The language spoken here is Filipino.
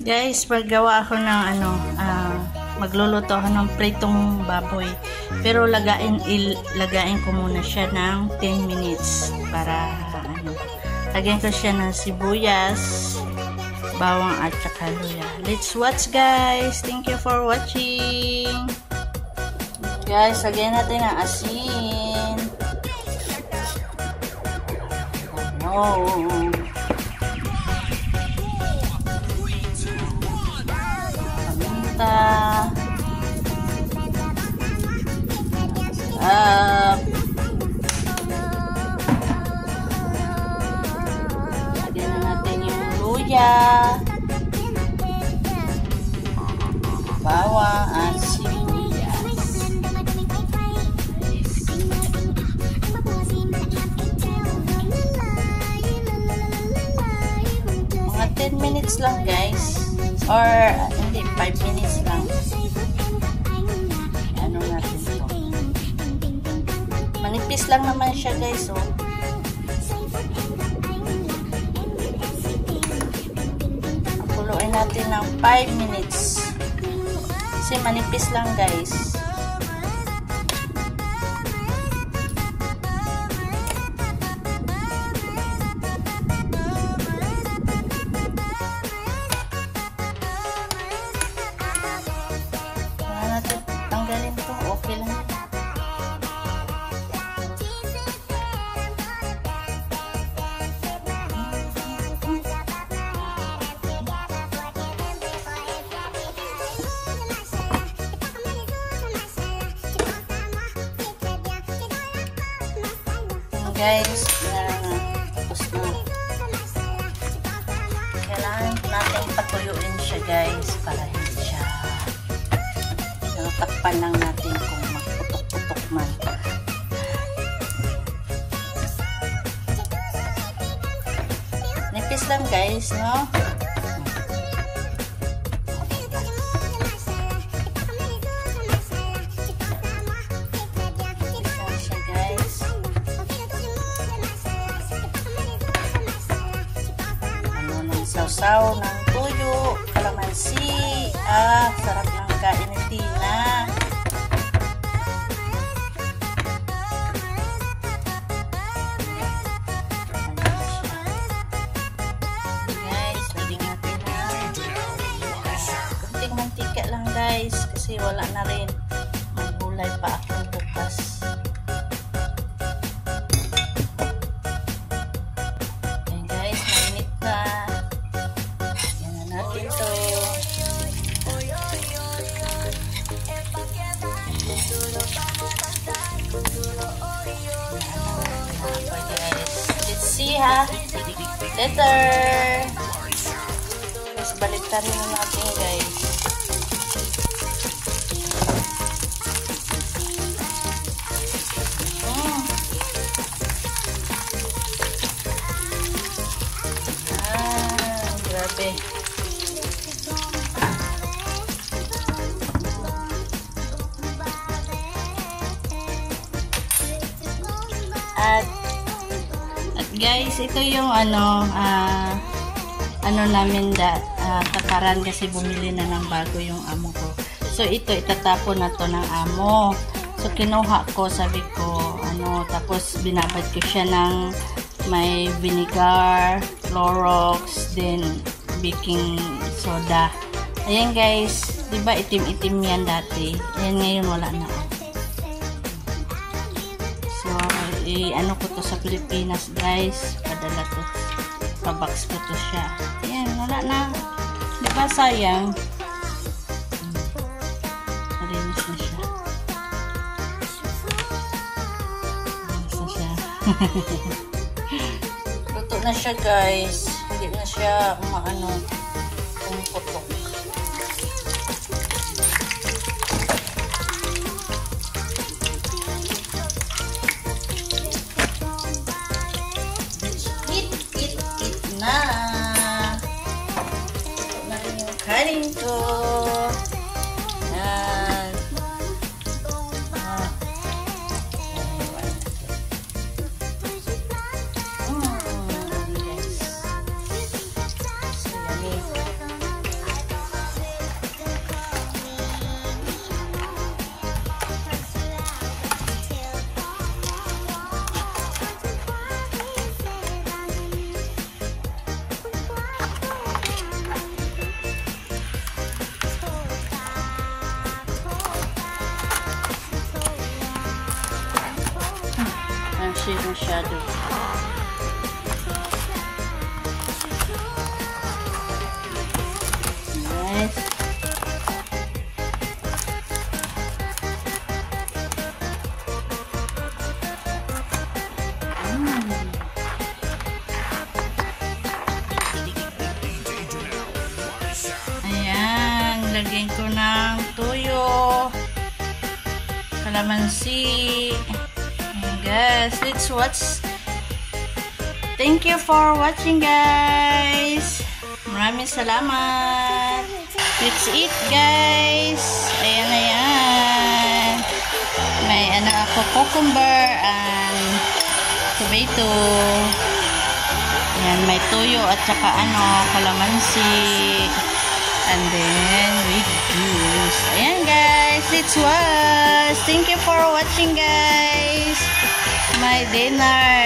Guys, paggawa ako ng magluluto ako ng pritong baboy. Pero lagain ko muna siya ng 10 minutes para lagyan ko siya ng sibuyas, bawang at saka luya. Let's watch, guys. Thank you for watching. Guys, lagyan natin ang asin. Lagyan na natin yung luya, bawang at sibuyas. Mga 10 minutes lang, guys, or hindi, 5 minutes lang. Ano natin ito? Manipis lang naman siya, guys, oh. Pakuluin natin ng 5 minutes. Kasi manipis lang, guys. Tanggalin ito, okay lang. Guys, tapos na. Kailangan natin patuyuin siya, guys, para hindi siya takpan lang natin kung magputok-putok man. Nipis lang, guys, no? Sausaw ng tuyo, kalamansi, sarap ng kainetina. Guys, lagyan natin kunting mantika lang, guys, kasi wala na rin, maggulay pa ako bukas. Let's see, ha, later. Mas baliktarin na natin, guys. Grabe. At guys, ito yung ano namin tataran kasi bumili na ng bago yung amo ko. So ito itatapon na to ng amo. So kinuha ko, sabi ko tapos binabad ko siya ng may vinegar, Clorox, then baking soda. Ayan, guys, 'di ba itim-itim yan dati? Ayan, ngayon wala na. Ano ko to sa Pilipinas, guys, padala to, pabox ko to siya. Ayan, wala na, diba sayang? Nalinis na siya. Nalinis na siya. Luto na siya, guys, hindi na siya pumuputok. Kanin ko. Yan. masyado. Guys. Ayan, lagyan ko ng toyo, kalamansi. Ayan guys, let's watch. Thank you for watching guys. Maraming salamat. Let's eat guys. Ayan, ayan. May ano ako, cucumber and tomato. Ayan, may toyo at saka ano, kalamansi. And then with juice. Ayan guys, let's watch. Thank you for watching guys. My dinner.